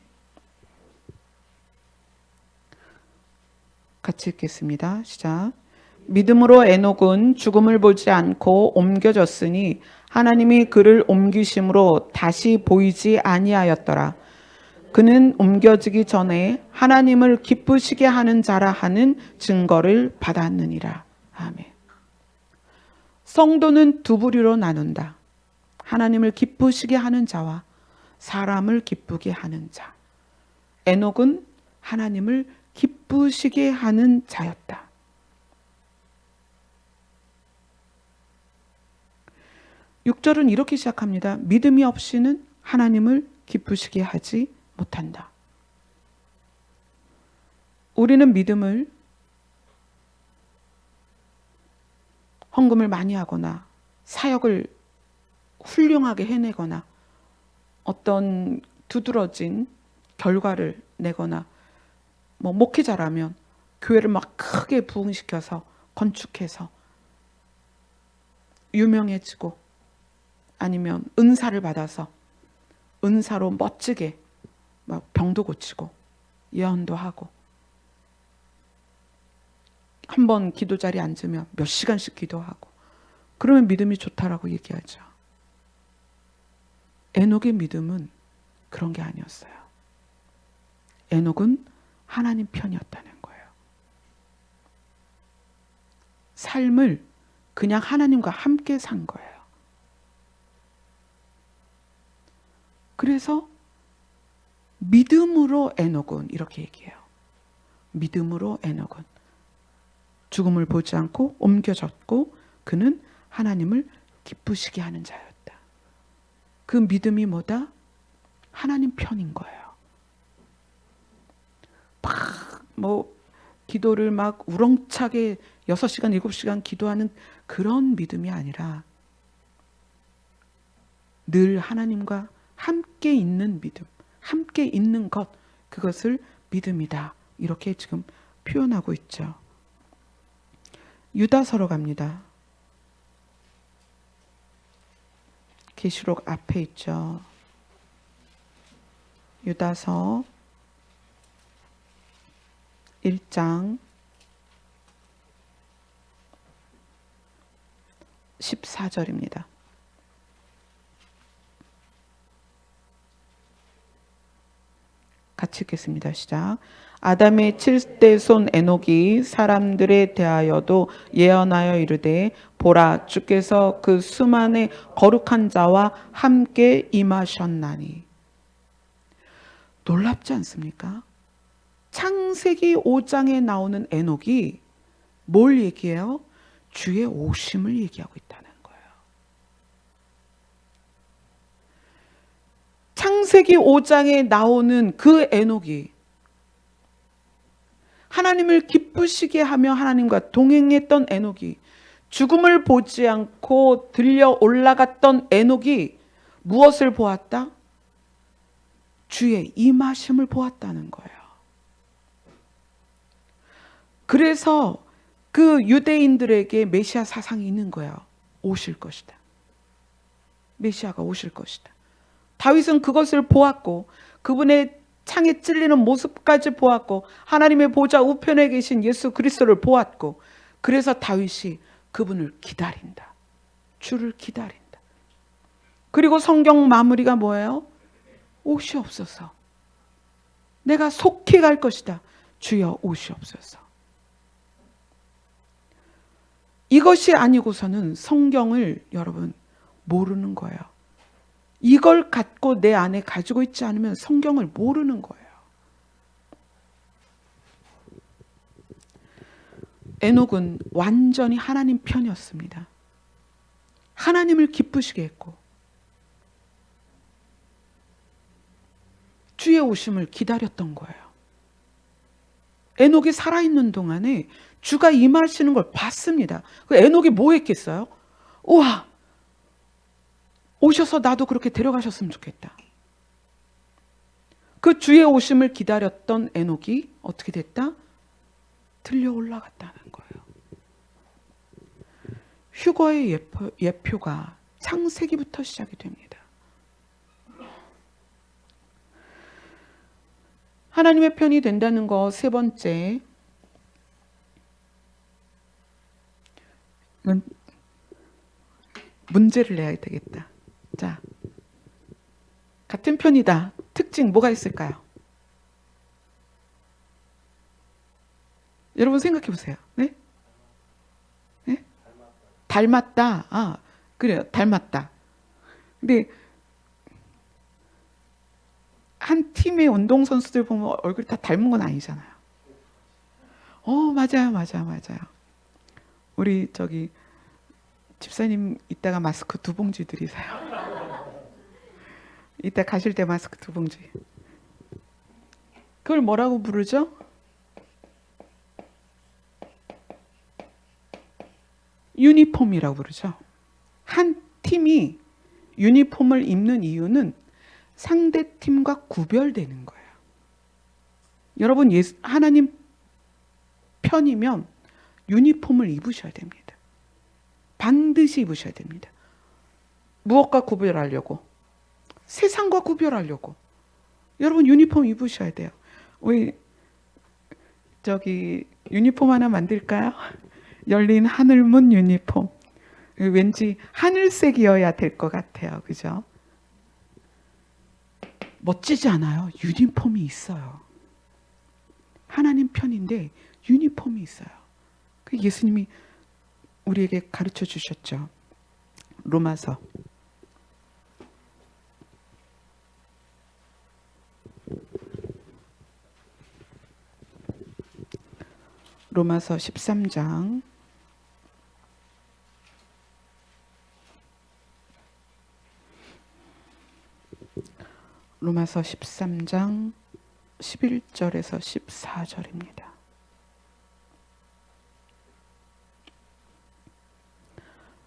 같이 읽겠습니다. 시작. 믿음으로 에녹은 죽음을 보지 않고 옮겨졌으니 하나님이 그를 옮기심으로 다시 보이지 아니하였더라. 그는 옮겨지기 전에 하나님을 기쁘시게 하는 자라 하는 증거를 받았느니라. 아멘. 성도는 두 부류로 나눈다. 하나님을 기쁘시게 하는 자와 사람을 기쁘게 하는 자. 에녹은 하나님을 기쁘시게 하는 자였다. 6절은 이렇게 시작합니다. 믿음이 없이는 하나님을 기쁘시게 하지 못한다. 우리는 믿음을 헌금을 많이 하거나 사역을 훌륭하게 해내거나 어떤 두드러진 결과를 내거나 목회자라면 교회를 막 크게 부흥시켜서 건축해서 유명해지고 아니면 은사를 받아서 은사로 멋지게 막 병도 고치고 예언도 하고 한 번 기도 자리에 앉으면 몇 시간씩 기도하고 그러면 믿음이 좋다라고 얘기하죠. 에녹의 믿음은 그런 게 아니었어요. 에녹은 하나님 편이었다는 거예요. 삶을 그냥 하나님과 함께 산 거예요. 그래서 믿음으로 에녹은 이렇게 얘기해요. 믿음으로 에녹은 죽음을 보지 않고 옮겨졌고 그는 하나님을 기쁘시게 하는 자였다. 그 믿음이 뭐다? 하나님 편인 거예요. 막 기도를 막 우렁차게 6시간 7시간 기도하는 그런 믿음이 아니라 늘 하나님과 함께 있는 믿음, 함께 있는 것, 그것을 믿음이다. 이렇게 지금 표현하고 있죠. 유다서로 갑니다. 계시록 앞에 있죠. 유다서 1장 14절입니다. 같이 읽겠습니다. 시작. 아담의 7대 손 에녹이 사람들에 대하여도 예언하여 이르되 보라 주께서 그 수만의 거룩한 자와 함께 임하셨나니. 놀랍지 않습니까? 창세기 5장에 나오는 에녹이 뭘 얘기해요? 주의 오심을 얘기하고 있다는 거예요. 창세기 5장에 나오는 그 에녹이 하나님을 기쁘시게 하며 하나님과 동행했던 에녹이, 죽음을 보지 않고 들려 올라갔던 에녹이 무엇을 보았다? 주의 임하심을 보았다는 거예요. 그래서 그 유대인들에게 메시아 사상이 있는 거예요. 오실 것이다. 메시아가 오실 것이다. 다윗은 그것을 보았고 그분의 창에 찔리는 모습까지 보았고 하나님의 보좌 우편에 계신 예수 그리스도를 보았고, 그래서 다윗이 그분을 기다린다. 주를 기다린다. 그리고 성경 마무리가 뭐예요? 오시옵소서. 내가 속히 갈 것이다. 주여 오시옵소서. 이것이 아니고서는 성경을 여러분 모르는 거예요. 이걸 갖고 내 안에 가지고 있지 않으면 성경을 모르는 거예요. 에녹은 완전히 하나님 편이었습니다. 하나님을 기쁘시게 했고 주의 오심을 기다렸던 거예요. 에녹이 살아있는 동안에 주가 임하시는 걸 봤습니다. 그 에녹이 뭐 했겠어요? 우와, 오셔서 나도 그렇게 데려가셨으면 좋겠다. 그 주의 오심을 기다렸던 에녹이 어떻게 됐다? 들려 올라갔다는 거예요. 휴거의 예표가 창세기부터 시작이 됩니다. 하나님의 편이 된다는 거 세 번째, 이건 문제를 내야 되겠다. 자, 같은 편이다. 특징 뭐가 있을까요? 여러분 생각해 보세요. 네? 네? 닮았다. 아, 그래요. 닮았다. 근데 한 팀의 운동선수들 보면 얼굴이 다 닮은 건 아니잖아요. 맞아요. 우리 저기 집사님 이따가 마스크 2봉지 드리세요. 이따 가실 때 마스크 2봉지. 그걸 뭐라고 부르죠? 유니폼이라고 부르죠. 한 팀이 유니폼을 입는 이유는 상대 팀과 구별되는 거예요. 여러분 하나님 편이면 유니폼을 입으셔야 됩니다. 반드시 입으셔야 됩니다. 무엇과 구별하려고? 세상과 구별하려고. 여러분 유니폼 입으셔야 돼요. 우리 저기 유니폼 하나 만들까요? 열린 하늘문 유니폼. 왠지 하늘색이어야 될 것 같아요. 그죠? 멋지지 않아요? 유니폼이 있어요. 하나님 편인데 유니폼이 있어요. 그 예수님이 우리에게 가르쳐 주셨죠. 로마서 13장 11절에서 14절입니다.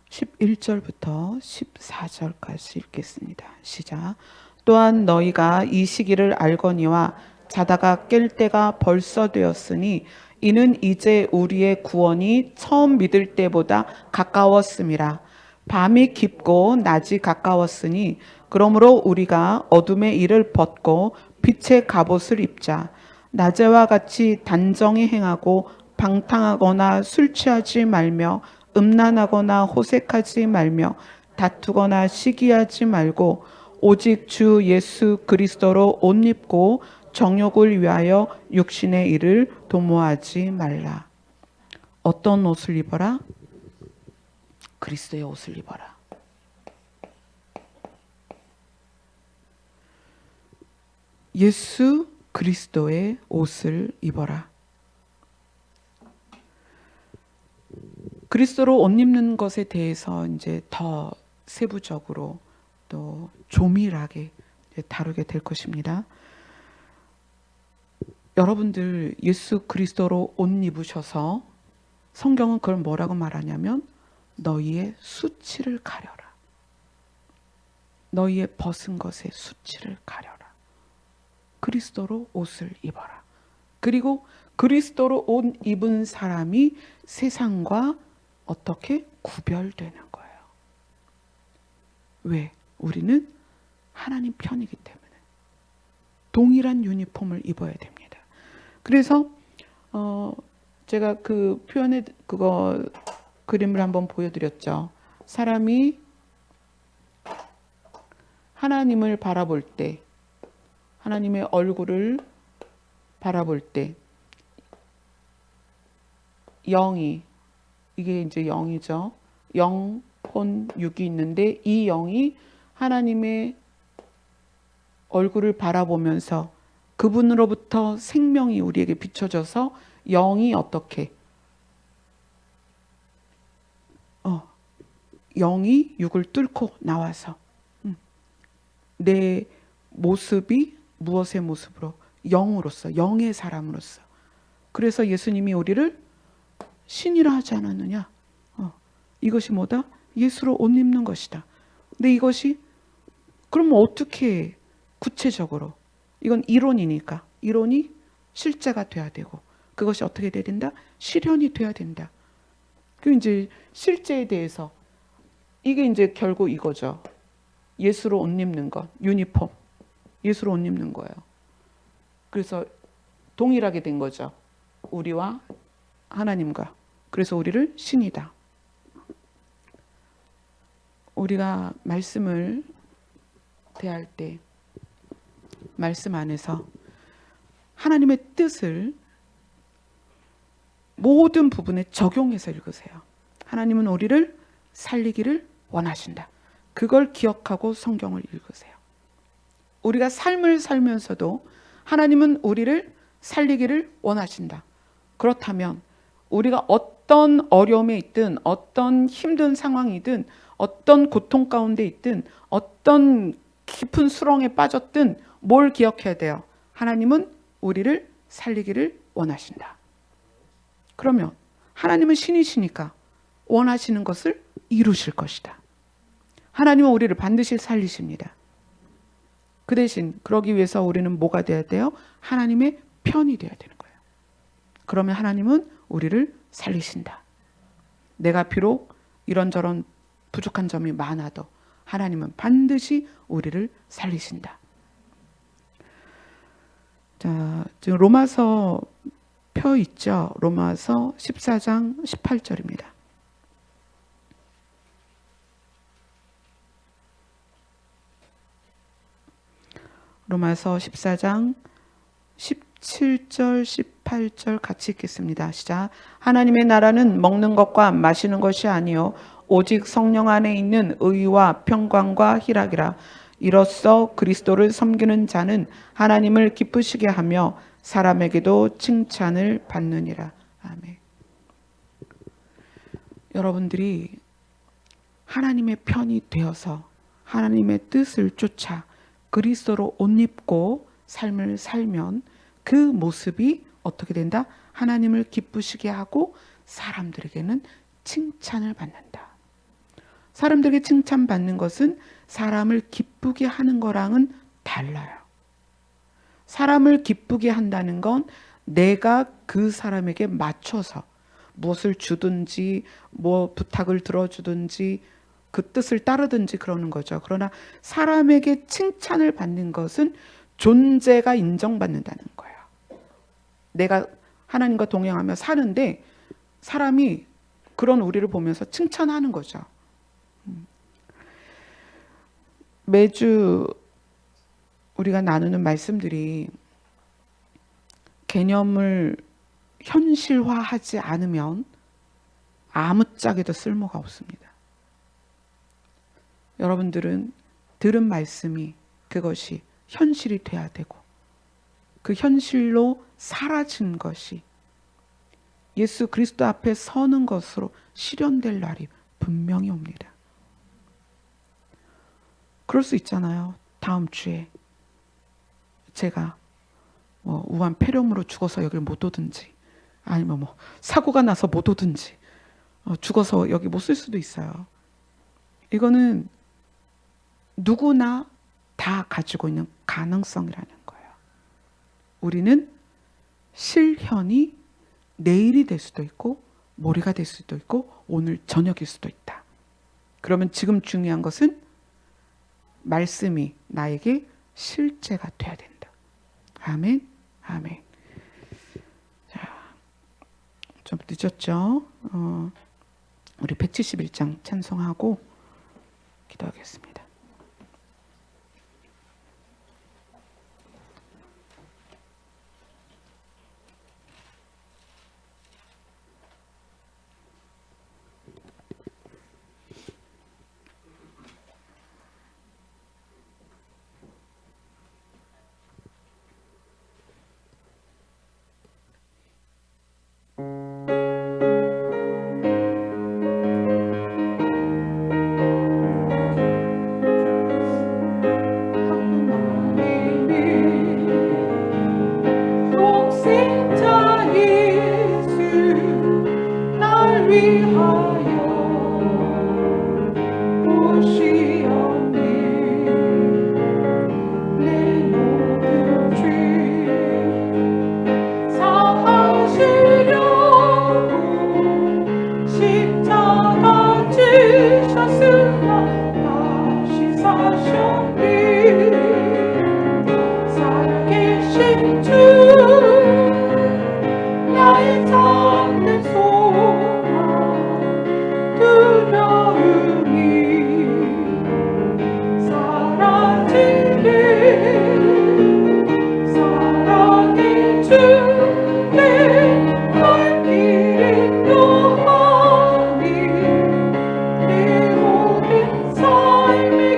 11절부터 14절까지 읽겠습니다. 시작. 또한 너희가 이 시기를 알거니와 자다가 깰 때가 벌써 되었으니 이는 이제 우리의 구원이 처음 믿을 때보다 가까웠음이라. 밤이 깊고 낮이 가까웠으니 그러므로 우리가 어둠의 일을 벗고 빛의 갑옷을 입자. 낮에와 같이 단정히 행하고 방탕하거나 술 취하지 말며 음란하거나 호색하지 말며 다투거나 시기하지 말고 오직 주 예수 그리스도로 옷 입고 정욕을 위하여 육신의 일을 도모하지 말라. 어떤 옷을 입어라? 그리스도의 옷을 입어라. 예수 그리스도의 옷을 입어라. 그리스도로 옷 입는 것에 대해서 이제 더 세부적으로 또 조밀하게 다루게 될 것입니다. 여러분들 예수 그리스도로 옷 입으셔서 성경은 그걸 뭐라고 말하냐면 너희의 수치를 가려라. 너희의 벗은 것의 수치를 가려라. 그리스도로 옷을 입어라. 그리고 그리스도로 옷 입은 사람이 세상과 어떻게 구별되는 거예요. 왜? 우리는 하나님 편이기 때문에 동일한 유니폼을 입어야 됩니다. 그래서 제가 그 표현에 그거 그림을 한번 보여드렸죠. 사람이 하나님을 바라볼 때, 하나님의 얼굴을 바라볼 때, 영이, 이게 이제 영이죠. 영, 혼, 육이 있는데 이 영이 하나님의 얼굴을 바라보면서 그분으로부터 생명이 우리에게 비춰져서 영이 어떻게 영이 육을 뚫고 나와서 내 모습이 무엇의 모습으로? 영으로서, 영의 사람으로서. 그래서 예수님이 우리를 신이라 하지 않았느냐? 이것이 뭐다? 예수로 옷 입는 것이다. 근데 이것이 그럼 어떻게 구체적으로? 이건 이론이니까. 이론이 실제가 돼야 되고 그것이 어떻게 돼야 된다? 실현이 돼야 된다. 그 이제 실제에 대해서 이게 이제 결국 이거죠. 예수로 옷 입는 것, 유니폼. 예수로 옷 입는 거예요. 그래서 동일하게 된 거죠. 우리와 하나님과. 그래서 우리를 신이다. 우리가 말씀을 대할 때 말씀 안에서 하나님의 뜻을 모든 부분에 적용해서 읽으세요. 하나님은 우리를 살리기를 원하신다. 그걸 기억하고 성경을 읽으세요. 우리가 삶을 살면서도 하나님은 우리를 살리기를 원하신다. 그렇다면 우리가 어떤 어려움에 있든 어떤 힘든 상황이든 어떤 고통 가운데 있든 어떤 깊은 수렁에 빠졌든 뭘 기억해야 돼요? 하나님은 우리를 살리기를 원하신다. 그러면 하나님은 신이시니까 원하시는 것을 이루실 것이다. 하나님은 우리를 반드시 살리십니다. 그 대신 그러기 위해서 우리는 뭐가 돼야 돼요? 하나님의 편이 돼야 되는 거예요. 그러면 하나님은 우리를 살리신다. 내가 비록 이런저런 부족한 점이 많아도 하나님은 반드시 우리를 살리신다. 자, 지금 로마서 표 있죠? 로마서 14장 18절입니다. 로마서 14장 17절, 18절 같이 읽겠습니다. 시작. 하나님의 나라는 먹는 것과 마시는 것이 아니요 오직 성령 안에 있는 의와 평강과 희락이라. 이로써 그리스도를 섬기는 자는 하나님을 기쁘시게 하며 사람에게도 칭찬을 받느니라. 아멘. 여러분들이 하나님의 편이 되어서 하나님의 뜻을 쫓아 그리스도로 옷 입고 삶을 살면 그 모습이 어떻게 된다? 하나님을 기쁘시게 하고 사람들에게는 칭찬을 받는다. 사람들에게 칭찬받는 것은 사람을 기쁘게 하는 거랑은 달라요. 사람을 기쁘게 한다는 건 내가 그 사람에게 맞춰서 무엇을 주든지 뭐 부탁을 들어주든지 그 뜻을 따르든지 그러는 거죠. 그러나 사람에게 칭찬을 받는 것은 존재가 인정받는다는 거예요. 내가 하나님과 동행하며 사는데 사람이 그런 우리를 보면서 칭찬하는 거죠. 매주 우리가 나누는 말씀들이 개념을 현실화하지 않으면 아무짝에도 쓸모가 없습니다. 여러분들은 들은 말씀이 그것이 현실이 돼야 되고 그 현실로 사라진 것이 예수 그리스도 앞에 서는 것으로 실현될 날이 분명히 옵니다. 그럴 수 있잖아요. 다음 주에 제가 우한 폐렴으로 죽어서 여기를 못 오든지 아니면 사고가 나서 못 오든지 죽어서 여기 못 쓸 수도 있어요. 이거는 누구나 다 가지고 있는 가능성이라는 거예요. 우리는 실현이 내일이 될 수도 있고 모레가 될 수도 있고 오늘 저녁일 수도 있다. 그러면 지금 중요한 것은 말씀이 나에게 실제가 돼야 된다. 아멘. 아멘. 자, 좀 늦었죠? 우리 171장 찬송하고 기도하겠습니다.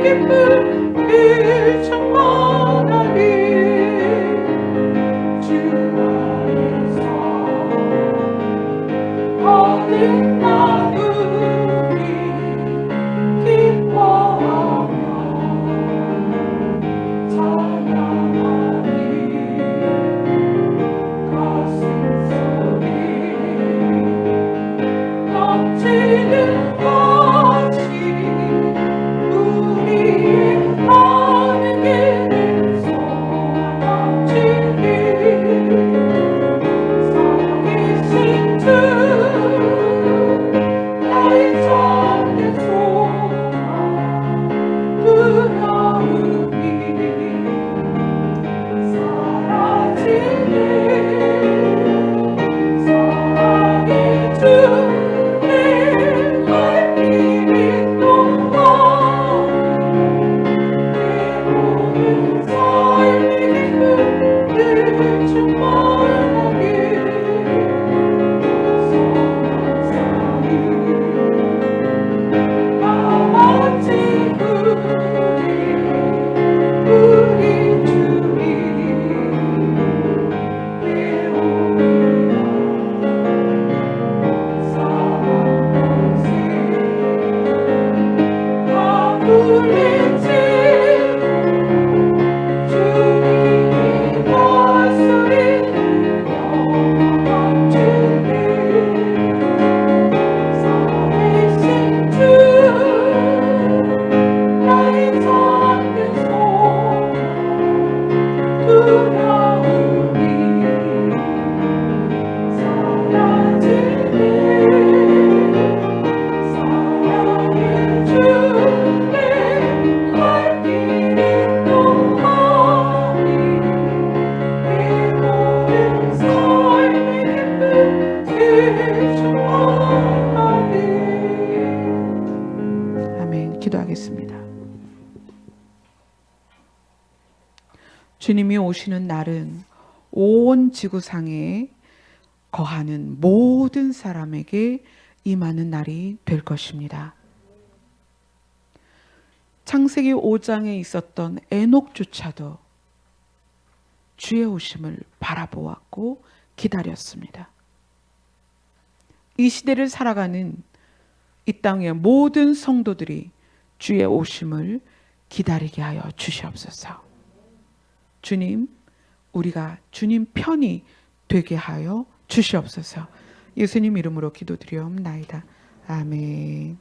기쁨 주님이 오시는 날은 온 지구상에 거하는 모든 사람에게 임하는 날이 될 것입니다. 창세기 5장에 있었던 에녹조차도 주의 오심을 바라보았고 기다렸습니다. 이 시대를 살아가는 이 땅의 모든 성도들이 주의 오심을 기다리게 하여 주시옵소서. 주님, 우리가 주님 편이 되게 하여 주시옵소서. 예수님 이름으로 기도드리옵나이다. 아멘.